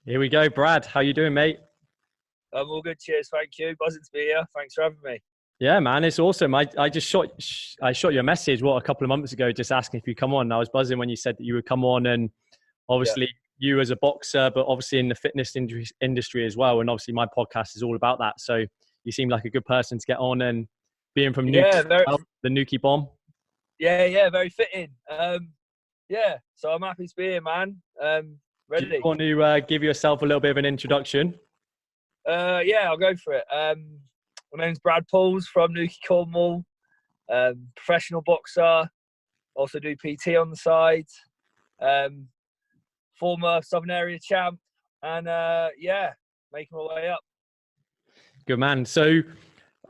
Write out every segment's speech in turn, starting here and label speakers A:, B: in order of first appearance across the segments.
A: Here we go, Brad. How you doing, mate?
B: I'm all good. Cheers. Thank you. Buzzing to be here. Thanks for having me.
A: Yeah, man, it's awesome. I just shot you a message a couple of months ago, just asking if you come on. I was buzzing when you said that you would come on, and
B: Yeah.
A: obviously you as a boxer, but obviously in the fitness industry as well. And obviously my podcast is all about that. So you seem like a good person to get on, and being from
B: Yeah.
A: Newquay, the Newquay bomb.
B: Yeah. Very fitting. Yeah. So I'm happy to be here, man.
A: Do you
B: Ready.
A: want to give yourself a little bit of an introduction?
B: Yeah. I'll go for it. My name's Brad Pauls from Newquay, Cornwall. Professional boxer. Also do PT on the side. Former Southern Area champ. And yeah, making my way up.
A: Good man. So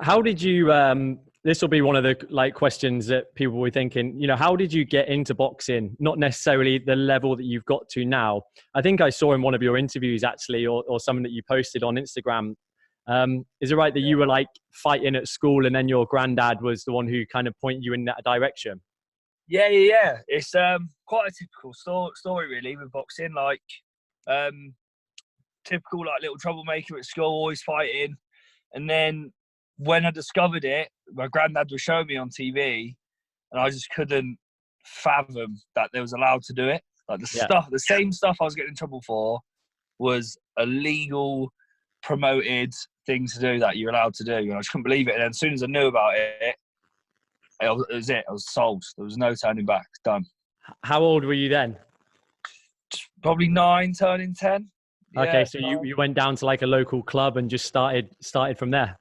A: how did you this will be one of the questions that people were thinking, how did you get into boxing? Not necessarily the level that you've got to now. I think I saw in one of your interviews actually, or something that you posted on Instagram. Is it right that you were fighting at school and then your granddad was the one who kind of pointed you in that direction?
B: Yeah. It's quite a typical story really with boxing. Typical little troublemaker at school, always fighting. And then when I discovered it, my granddad was showing me on TV, and I just couldn't fathom that they was allowed to do it. The same stuff I was getting in trouble for was a legal, promoted thing to do that you're allowed to do. And I just couldn't believe it. And then as soon as I knew about it, it was it. I was sold. There was no turning back. Done.
A: How old were you then?
B: Probably 9, turning 10.
A: Okay, so you went down to a local club and just started from there.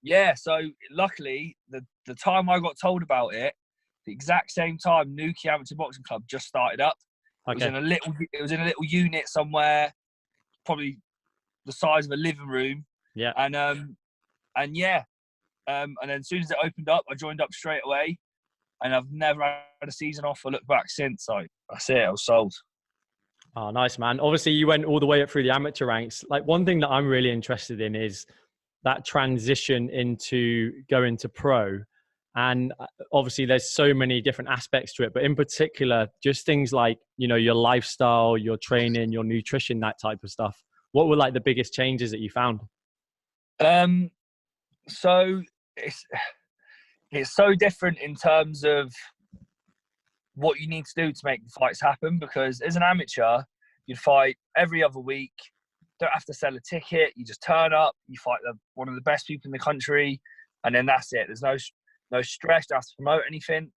B: Yeah, so luckily the time I got told about it, the exact same time Newquay Amateur Boxing Club just started up.
A: Okay.
B: It was in a little unit somewhere, probably the size of a living room.
A: Yeah.
B: And then as soon as it opened up, I joined up straight away, and I've never had a season off or looked back since. So that's it. I was sold.
A: Oh, nice, man. Obviously, you went all the way up through the amateur ranks. One thing that I'm really interested in is that transition into going to pro. And obviously, there's so many different aspects to it. But in particular, just things like, your lifestyle, your training, your nutrition, that type of stuff. What were the biggest changes that you found?
B: So it's so different in terms of what you need to do to make the fights happen, because as an amateur, you'd fight every other week. Don't have to sell a ticket. You just turn up, you fight one of the best people in the country, and then that's it. There's no stress. Don't have to promote anything.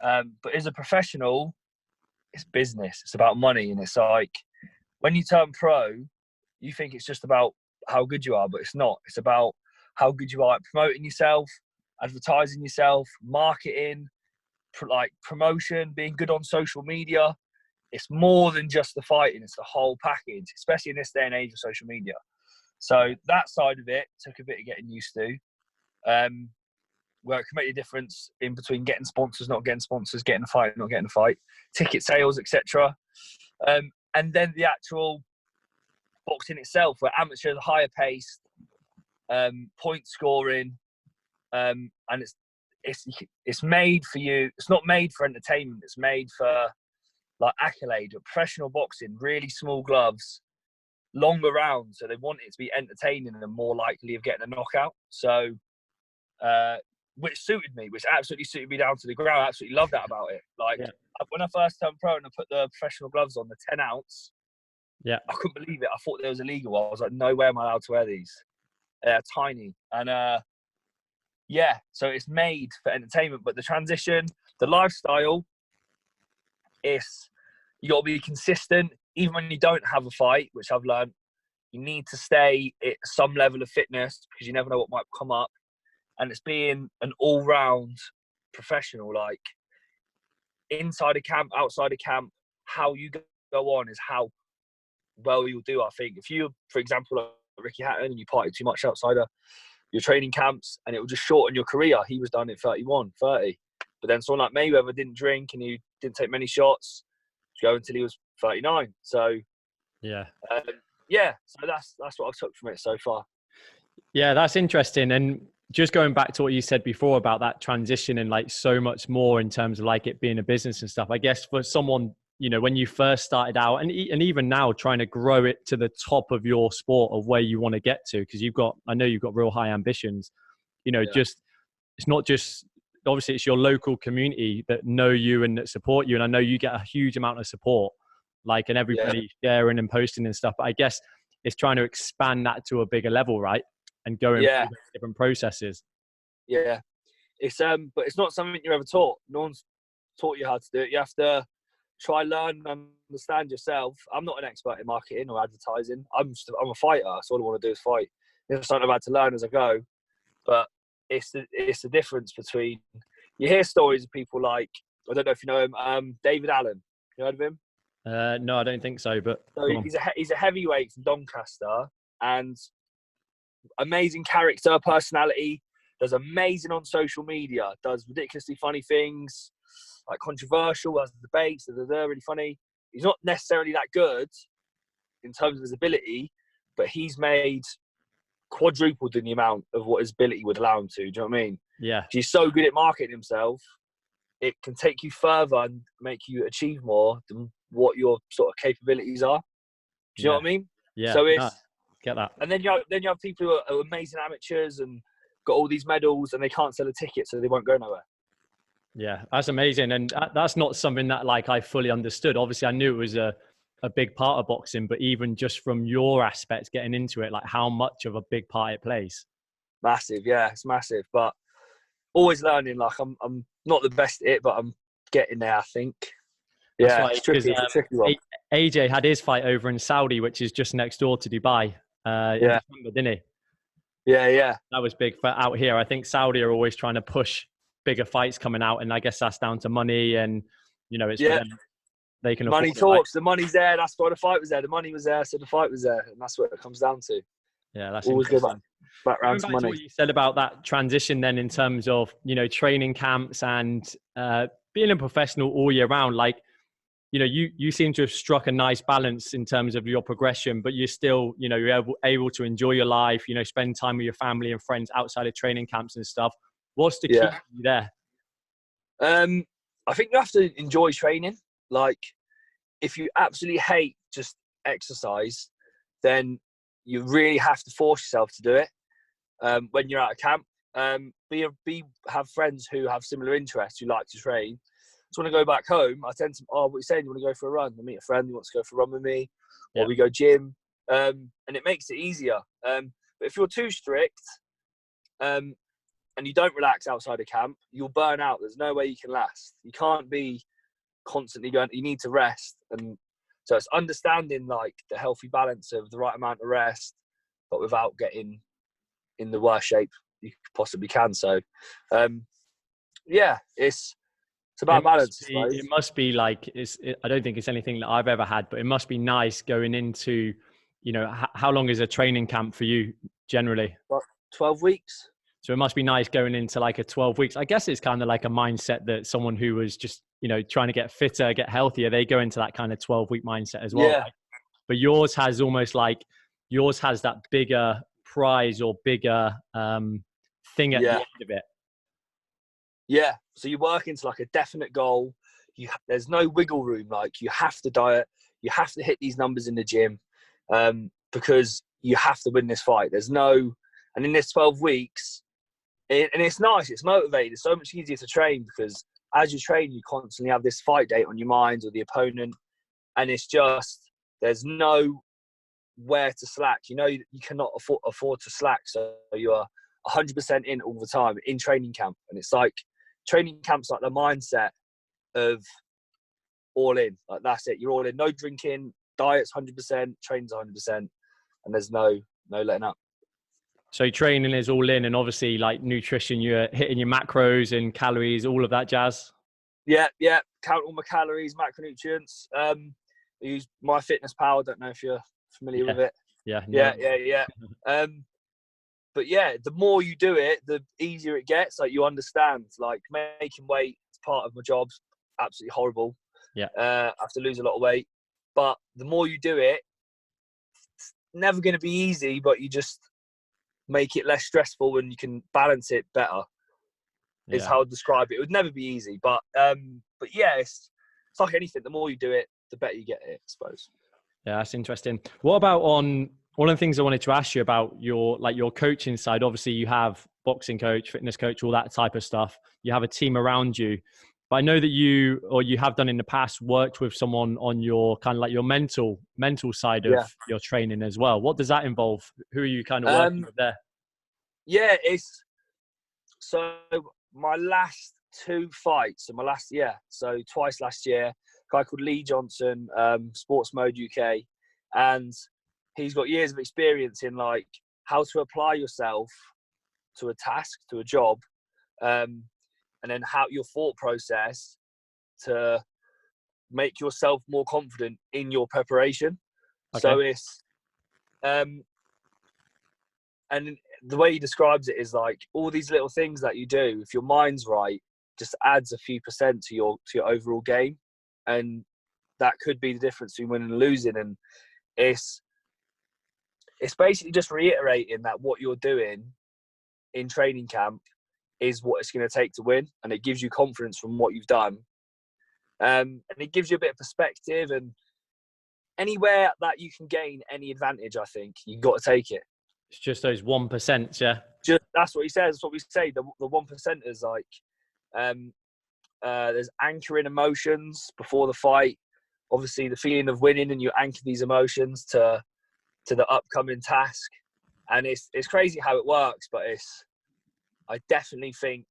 B: But as a professional, it's business. It's about money, and it's when you turn pro, you think it's just about how good you are, but it's not. It's about how good you are at promoting yourself, advertising yourself, marketing, promotion, being good on social media. It's more than just the fighting, it's the whole package, especially in this day and age of social media. So that side of it took a bit of getting used to, where it can make a difference in between getting sponsors, not getting sponsors, getting a fight, not getting a fight, ticket sales, etc. And then the actual boxing itself, where amateurs are higher paced, point scoring, and it's made for you. It's not made for entertainment. It's made for accolade. Professional boxing, really small gloves, longer rounds, so they want it to be entertaining and more likely of getting a knockout. So, which absolutely suited me down to the ground. I absolutely love that about it. When I first turned pro and I put the professional gloves on, the 10 ounce,
A: yeah,
B: I couldn't believe it. I thought they was illegal. I was like, no way am I allowed to wear these. They're tiny. And yeah, so it's made for entertainment, but the transition, the lifestyle, you got to be consistent. Even when you don't have a fight, which I've learned, you need to stay at some level of fitness because you never know what might come up. And it's being an all-round professional, inside a camp, outside a camp, how you go on is how well you'll do, I think. If you, for example, like Ricky Hatton, and you party too much outside of your training camps, and it will just shorten your career. He was done at 31, 30. But then someone like Mayweather didn't drink and he didn't take many shots, go until he was 39. So
A: yeah,
B: so that's what I've took from it so far.
A: Yeah, that's interesting. And just going back to what you said before about that transition and so much more in terms of it being a business and stuff, I guess for someone you know, when you first started out, and even now trying to grow it to the top of your sport of where you want to get to? Because I know you've got real high ambitions, you know, just, it's not just, obviously it's your local community that know you and that support you. And I know you get a huge amount of support, like, and everybody sharing and posting and stuff. But I guess it's trying to expand that to a bigger level, right? And going through different processes.
B: Yeah. It's, but it's not something you're ever taught. No one's taught you how to do it. You have to try, learn, and understand yourself. I'm not an expert in marketing or advertising. I'm a fighter. So all I want to do is fight. It's something I've had to learn as I go. But it's the difference between, you hear stories of people like, I don't know if you know him, David Allen. You heard of him?
A: No, I don't think so. But
B: so he's a heavyweight from Doncaster, and amazing character, personality. Does amazing on social media. Does ridiculously funny things, like controversial, has debates. They're really funny. He's not necessarily that good in terms of his ability, but he's made quadrupled in the amount of what his ability would allow him to. Do you know what I mean?
A: Yeah.
B: He's so good at marketing himself, it can take you further and make you achieve more than what your sort of capabilities are. Do you know what I mean?
A: Yeah.
B: So it's
A: get that.
B: And then you have people who are amazing amateurs and got all these medals, and they can't sell a ticket, so they won't go nowhere.
A: Yeah, that's amazing. And that's not something that, like, I fully understood. Obviously I knew it was a big part of boxing, but even just from your aspect getting into it, like how much of a big part it plays.
B: Massive. Yeah, it's massive. But always learning. Like, I'm not the best at it, but I'm getting there, I think. Yeah,
A: right,
B: it's tricky. It's a tricky one.
A: AJ had his fight over in Saudi, which is just next door to Dubai. In December, didn't he?
B: Yeah.
A: That was big for out here. I think Saudi are always trying to push bigger fights coming out, and I guess that's down to money, and you know, it's for them. They can
B: money
A: afford
B: talks. The money's there. That's why the fight was there. The money was there, so the fight was there, and that's what it comes down to.
A: Yeah, that's
B: always go back round to money.
A: To what you said about that transition, then, in terms of, you know, training camps and being a professional all year round. Like, you know, you seem to have struck a nice balance in terms of your progression, but you're still, you know, you're able to enjoy your life, you know, spend time with your family and friends outside of training camps and stuff. What's to keep you there?
B: I think you have to enjoy training. Like, if you absolutely hate just exercise, then you really have to force yourself to do it. When you're out of camp, have friends who have similar interests, who like to train. So when I go back home, I tend to, what are you saying? You want to go for a run? I meet a friend who wants to go for a run with me, or we go gym, and it makes it easier. But if you're too strict, and you don't relax outside of camp, you'll burn out. There's no way you can last. You can't be constantly going. You need to rest, and so it's understanding, like, the healthy balance of the right amount of rest, but without getting in the worst shape you possibly can. So, it's about balance.
A: It must be like, I don't think it's anything that I've ever had, but it must be nice going into, you know, how long is a training camp for you generally?
B: 12 weeks.
A: So it must be nice going into like a 12 weeks. I guess it's kind of like a mindset that someone who was just, you know, trying to get fitter, get healthier, they go into that kind of 12-week mindset as well.
B: Yeah.
A: Right? But yours has that bigger prize or bigger thing at the end of it.
B: Yeah. So you work into like a definite goal. There's no wiggle room. Like, you have to diet. You have to hit these numbers in the gym, because you have to win this fight. And in this 12 weeks, and it's nice, it's motivating. It's so much easier to train, because as you train, you constantly have this fight date on your mind, or the opponent, and it's just, there's no where to slack. You know, you cannot afford to slack, so you are 100% in all the time in training camp. And it's like, training camp's like the mindset of all in. Like, that's it, you're all in. No drinking, diet's 100%, training's 100%, and there's no letting up.
A: So training is all in, and obviously, like, nutrition, you're hitting your macros and calories, all of that jazz.
B: Yeah. Count all my calories, macronutrients. I use MyFitnessPal. I don't know if you're familiar with it. Yeah. But yeah, the more you do it, the easier it gets. Like, you understand, like, making weight is part of my job. Absolutely horrible.
A: Yeah.
B: I have to lose a lot of weight, but the more you do it, it's never going to be easy, but you just make it less stressful, and you can balance it better. Is how I describe it. It would never be easy, but yeah, it's like anything. The more you do it, the better you get it, I suppose.
A: Yeah, that's interesting. What about on one of the things I wanted to ask you about your coaching side? Obviously, you have boxing coach, fitness coach, all that type of stuff. You have a team around you. But I know that you have done in the past, worked with someone on your kind of like your mental side of your training as well. What does that involve? Who are you kind of working with there?
B: Yeah, it's so my last two fights, so twice last year, a guy called Lee Johnson, Sports Mode UK, and he's got years of experience in like how to apply yourself to a task, to a job, and then how your thought process to make yourself more confident in your preparation. Okay. So it's and the way he describes it is like all these little things that you do, if your mind's right, just adds a few % to your overall game, and that could be the difference between winning and losing. And it's basically just reiterating that what you're doing in training camp is what it's going to take to win, and it gives you confidence from what you've done, and it gives you a bit of perspective. And anywhere that you can gain any advantage, I think you've got to take it.
A: It's just those 1%, yeah.
B: That's what he says. That's what we say. The 1%ers, like, there's anchoring emotions before the fight. Obviously, the feeling of winning, and you anchor these emotions to the upcoming task. And it's crazy how it works, but I definitely think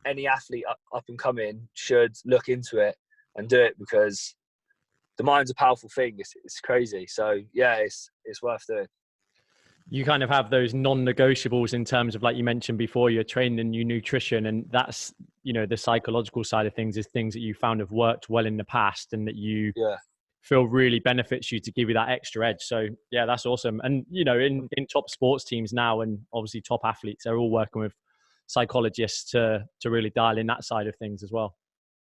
B: any athlete up and coming should look into it and do it, because the mind's a powerful thing. It's crazy. So yeah, it's worth doing.
A: You kind of have those non-negotiables in terms of, like you mentioned before, you're trained in your nutrition, and that's, the psychological side of things is things that you found have worked well in the past and that you feel really benefits you to give you that extra edge. So yeah, that's awesome. And, in top sports teams now, and obviously top athletes, they're all working with psychologists to really dial in that side of things as well.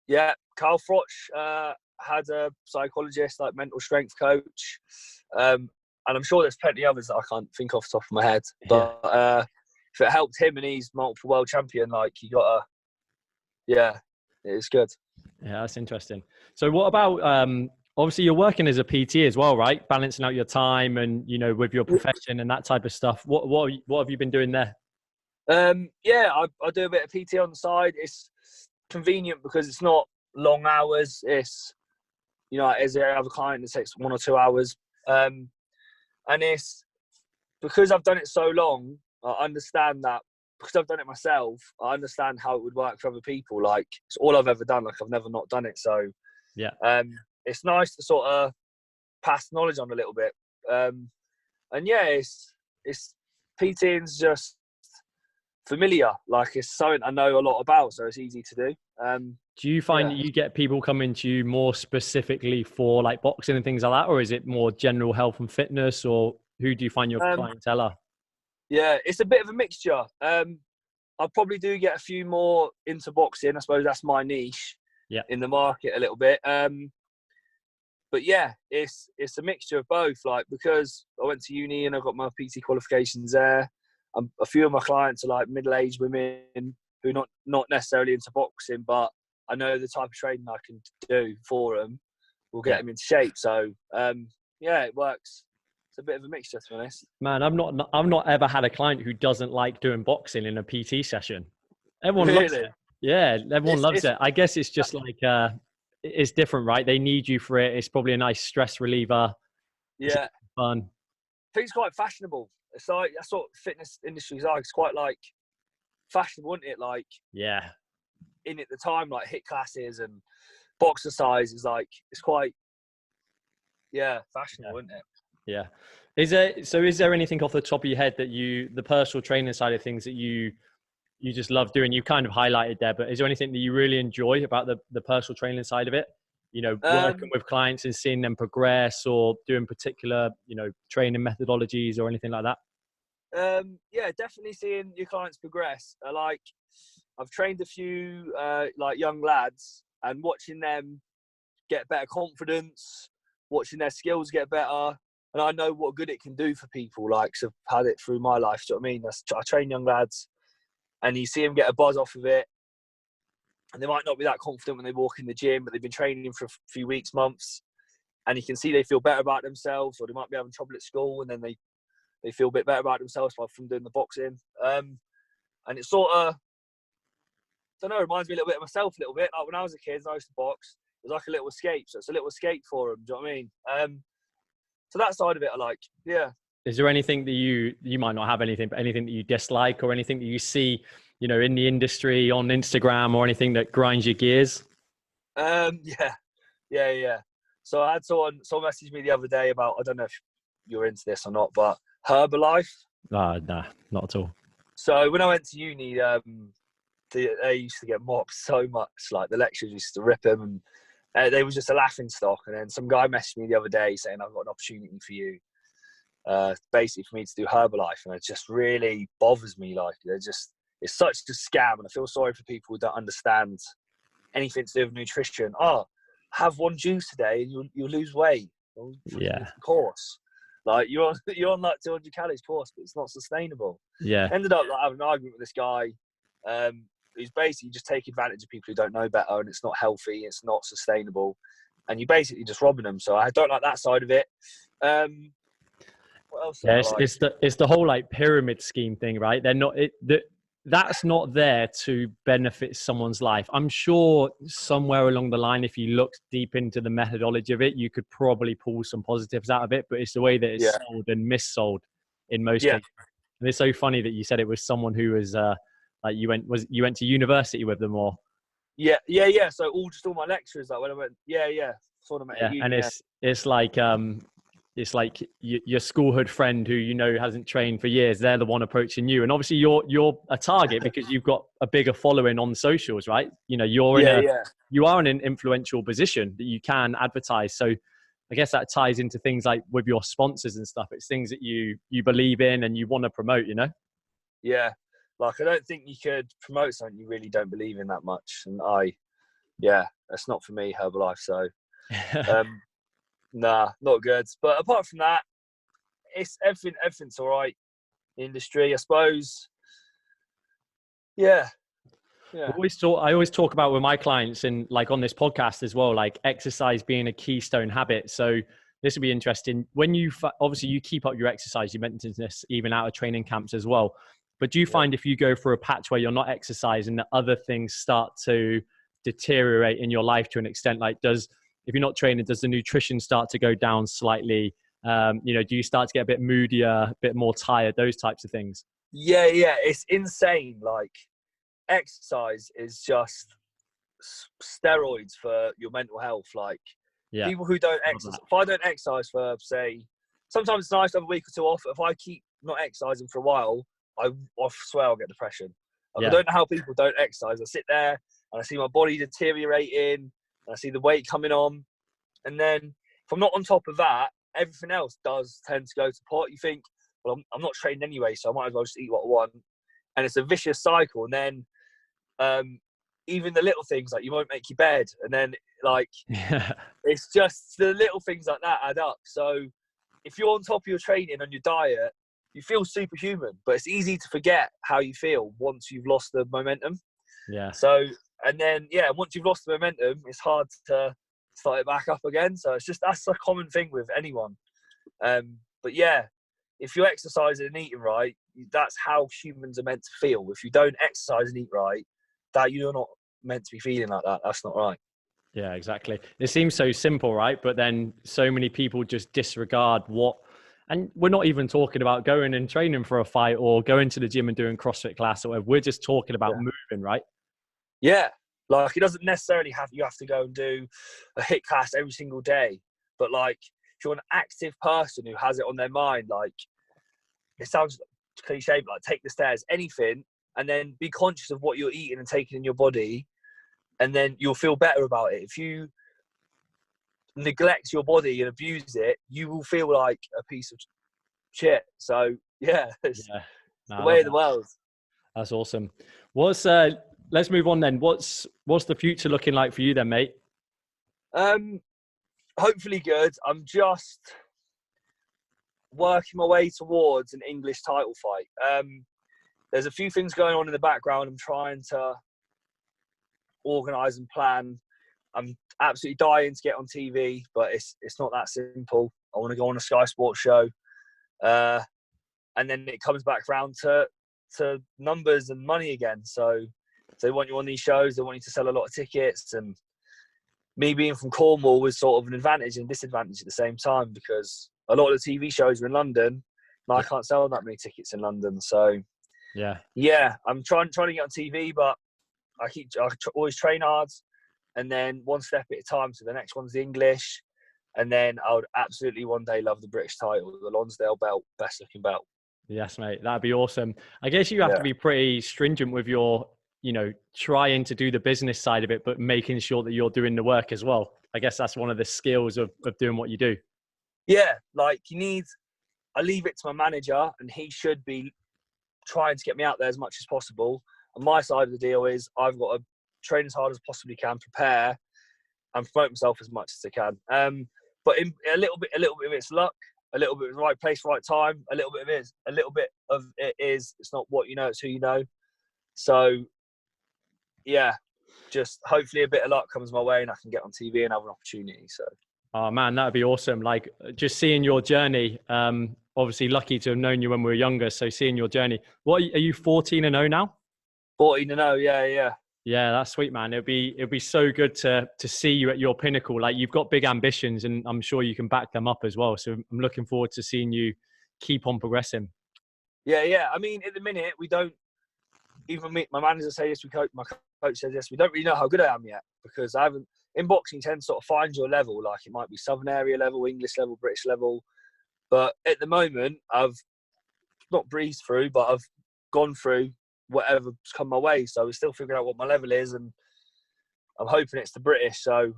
B: Yeah. Carl Froch had a psychologist, like mental strength coach. And I'm sure there's plenty others that I can't think off the top of my head. But if it helped him and he's multiple world champion, like it's good.
A: Yeah, that's interesting. So what about, obviously you're working as a PT as well, right? Balancing out your time and, with your profession and that type of stuff. What have you been doing there?
B: I do a bit of PT on the side. It's convenient because it's not long hours. It's, as I have a client, it takes 1 or 2 hours. And it's because I've done it so long, I understand that, because I've done it myself, I understand how it would work for other people. Like, it's all I've ever done. Like, I've never not done it. So, it's nice to sort of pass knowledge on a little bit. It's PTing's just familiar. Like, it's something I know a lot about, so it's easy to do.
A: Do you find that you get people coming to you more specifically for like boxing and things like that, or is it more general health and fitness, or who do you find your clientele are?
B: Yeah, it's a bit of a mixture. I probably do get a few more into boxing. I suppose that's my niche in the market a little bit. But yeah, it's a mixture of both. Like, because I went to uni and I got my PT qualifications there. A few of my clients are like middle-aged women who are not necessarily into boxing, but I know the type of training I can do for them will get them into shape. So it works. It's a bit of a mixture, to be honest.
A: Man, I've not ever had a client who doesn't like doing boxing in a PT session. Everyone loves it. Yeah, everyone loves it. I guess it's just like it's different, right? They need you for it. It's probably a nice stress reliever.
B: Yeah,
A: it's fun.
B: I think it's quite fashionable. It's like that's what fitness industry's like. It's quite like fashionable, isn't it? Like in at the time, like HIIT classes and boxercise is like it's quite fashionable, isn't it?
A: Yeah. Is there anything off the top of your head that the personal training side of things that you just love doing? You kind of highlighted there, but is there anything that you really enjoy about the personal training side of it? Working with clients and seeing them progress, or doing particular, training methodologies or anything like that?
B: Definitely seeing your clients progress. I've trained a few like young lads, and watching them get better confidence, watching their skills get better. And I know what good it can do for people, like, so I've had it through my life. Do you know what I mean? I train young lads, and you see them get a buzz off of it. and they might not be that confident when they walk in the gym, but they've been training for a few weeks, months, and you can see they feel better about themselves, or they might be having trouble at school, and then they feel a bit better about themselves from doing the boxing. And it's sort of, I don't know, it reminds me a little bit of myself a little bit. Like when I was a kid and I used to box, it was like a little escape. So it's a little escape for them. Do you know what I mean? So that side of it I like, yeah.
A: Is there anything that you might not have anything, but anything that you dislike or anything that you see, you know, in the industry on Instagram or anything that grinds your gears?
B: Yeah. So I had someone message me the other day about, I don't know if you're into this or not, but Herbalife.
A: Nah, not at all.
B: So when I went to uni, they used to get mocked so much. Like the lecturers used to rip them, and they was just a laughing stock. And then some guy messaged me the other day saying, "I've got an opportunity for you, basically for me to do Herbalife," and it just really bothers me. Like it's such a scam, and I feel sorry for people who don't understand anything to do with nutrition. Oh, have one juice today, and you'll lose weight. Well,
A: yeah,
B: of course. Like you're on like 200 calories course, but it's not sustainable.
A: Yeah.
B: Ended up like having an argument with this guy, who's basically just taking advantage of people who don't know better, and it's not healthy, it's not sustainable, and you're basically just robbing them. So I don't like that side of it. What else?
A: Yeah,
B: like?
A: it's the whole like pyramid scheme thing, right? That's not there to benefit someone's life. I'm sure somewhere along the line, if you look deep into the methodology of it, you could probably pull some positives out of it, but it's the way that it's sold and missold in most cases. And it's so funny that you said it was someone who was like you went to university with them, or
B: Yeah. So all my lecturers, like when I went, sort of met at uni,
A: and it's like your schoolhood friend who you know hasn't trained for years. They're the one approaching you, and obviously you're a target because you've got a bigger following on socials, right? You know, you are in an influential position that you can advertise. So I guess that ties into things like with your sponsors and stuff. It's things that you believe in and you want to promote, you know?
B: Yeah. Like, I don't think you could promote something you really don't believe in that much. And that's not for me, Herbalife. So, nah, not good. But apart from that, it's everything's all right. Industry, I suppose. Yeah.
A: I always talk about with my clients and like on this podcast as well, like exercise being a keystone habit. So this will be interesting. When obviously you keep up your exercise, you mentioned this even out of training camps as well. But do you find if you go through a patch where you're not exercising, that other things start to deteriorate in your life to an extent? Like if you're not training, does the nutrition start to go down slightly? Do you start to get a bit moodier, a bit more tired, those types of things?
B: Yeah. It's insane. Like, exercise is just steroids for your mental health. Like, people who don't exercise, if I don't exercise for, say, sometimes it's nice to have a week or two off. If I keep not exercising for a while, I swear I'll get depression. Like, I don't know how people don't exercise. I sit there and I see my body deteriorating, and I see the weight coming on, and then if I'm not on top of that, everything else does tend to go to pot. You think, well, I'm not trained anyway, so I might as well just eat what I want, and it's a vicious cycle. And then even the little things, like you won't make your bed, and then like it's just the little things like that add up. So if you're on top of your training and your diet, you feel superhuman, but it's easy to forget how you feel once you've lost the momentum. So, and then once you've lost the momentum, it's hard to start it back up again. So that's a common thing with anyone. But if you're exercising and eating right, that's how humans are meant to feel. If you don't exercise and eat right, that you're not meant to be feeling like that. That's not right.
A: Yeah, exactly. It seems so simple, right? But then so many people just disregard and we're not even talking about going and training for a fight or going to the gym and doing CrossFit class or whatever. We're just talking about moving, right?
B: Yeah. Like, it doesn't necessarily you have to go and do a HIIT class every single day. But like, if you're an active person who has it on their mind, like, it sounds cliche, but like, take the stairs, anything, and then be conscious of what you're eating and taking in your body, and then you'll feel better about it. If you neglect your body and abuse it, you will feel like a piece of shit. So it's the way of the world.
A: That's awesome. Let's move on then. What's the future looking like for you then, mate?
B: Hopefully good. I'm just working my way towards an English title fight. There's a few things going on in the background. I'm trying to organise and plan. I'm absolutely dying to get on TV, but it's not that simple. I want to go on a Sky Sports show, and then it comes back around to numbers and money again. So they want you on these shows. They want you to sell a lot of tickets, and me being from Cornwall was sort of an advantage and disadvantage at the same time, because a lot of the TV shows are in London, and I can't sell that many tickets in London. So yeah, I'm trying to get on TV, but I always train hard, and then one step at a time. So the next one's the English, and then I would absolutely one day love the British title, the Lonsdale belt, best looking belt.
A: Yes, mate, that'd be awesome. I guess you have to be pretty stringent with your, trying to do the business side of it, but making sure that you're doing the work as well. I guess that's one of the skills of doing what you do.
B: Yeah, like I leave it to my manager, and he should be trying to get me out there as much as possible. And my side of the deal is I've got to train as hard as possibly can, prepare, and promote myself as much as I can. But in a little bit of it's luck, a little bit of the right place, right time, a little bit of it is it's not what you know, it's who you know. So yeah, just hopefully a bit of luck comes my way and I can get on TV and have an opportunity. So
A: oh man, that would be awesome. Like just seeing your journey, obviously lucky to have known you when we were younger. So seeing your journey, what are you 14-0 now?
B: 14-0, yeah.
A: Yeah, that's sweet, man. It'd be so good to see you at your pinnacle. Like you've got big ambitions, and I'm sure you can back them up as well. So I'm looking forward to seeing you keep on progressing.
B: Yeah. I mean, at the minute, we don't even my manager says this, my coach says this. We don't really know how good I am yet, because I haven't. In boxing, you tend to sort of find your level. Like it might be Southern area level, English level, British level. But at the moment, I've not breezed through, but I've gone through whatever's come my way. So we're still figuring out what my level is, and I'm hoping it's the British. So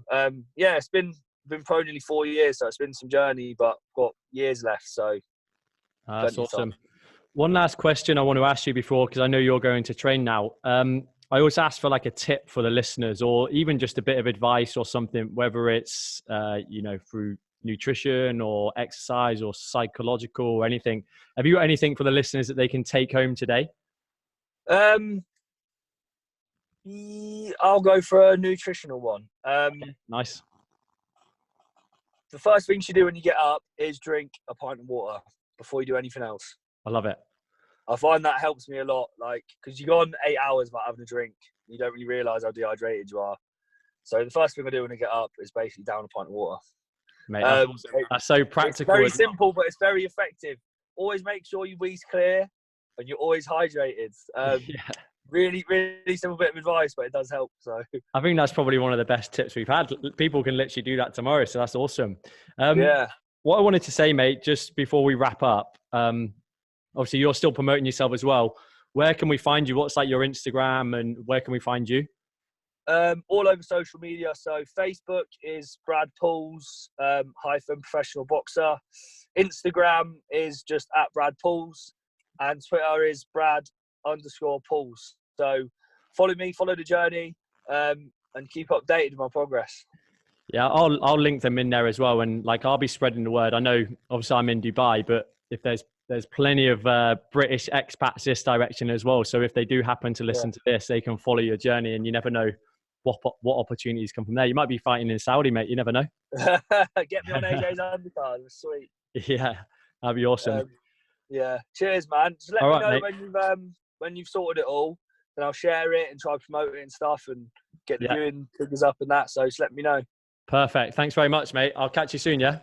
B: yeah, it's been pro nearly 4 years, so it's been some journey, but got years left. So
A: that's awesome. One last question I want to ask you before, because I know you're going to train now. I always ask for like a tip for the listeners, or even just a bit of advice or something, whether it's through nutrition or exercise or psychological or anything. Have you got anything for the listeners that they can take home today?
B: I'll go for a nutritional one.
A: Nice.
B: The first thing you do when you get up is drink a pint of water before you do anything else.
A: I love it.
B: I find that helps me a lot, like, because you go on 8 hours without having a drink. You don't really realise how dehydrated you are. So the first thing I do when I get up is basically down a pint of water.
A: Mate, that's awesome. That's so practical.
B: It's very simple, but it's very effective. Always make sure your wee's clear and you're always hydrated. Really, really simple bit of advice, but it does help. So
A: I think that's probably one of the best tips we've had. People can literally do that tomorrow, so that's awesome. What I wanted to say, mate, just before we wrap up, obviously you're still promoting yourself as well. Where can we find you? What's like your Instagram, and where can we find you?
B: All over social media. So Facebook is Brad Pools _professional boxer. Instagram is just at Brad Pools, and Twitter is Brad_Pools. So follow me, follow the journey, and keep updated with my progress.
A: Yeah, I'll link them in there as well, and like I'll be spreading the word. I know obviously I'm in Dubai, but if there's plenty of British expats this direction as well. So if they do happen to listen to this, they can follow your journey, and you never know what opportunities come from there. You might be fighting in Saudi, mate. You never know.
B: Get me on AJ's undercard. Sweet.
A: Yeah, that'd be awesome.
B: Yeah. Cheers, man. Just let me know when you've sorted it all, then I'll share it and try to promote it and stuff, and get the viewing figures up and that. So just let me know.
A: Perfect. Thanks very much, mate. I'll catch you soon, yeah?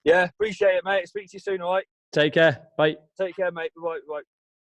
B: Yeah, appreciate it, mate. Speak to you soon, all right?
A: Take care. Bye.
B: Take care, mate. Bye.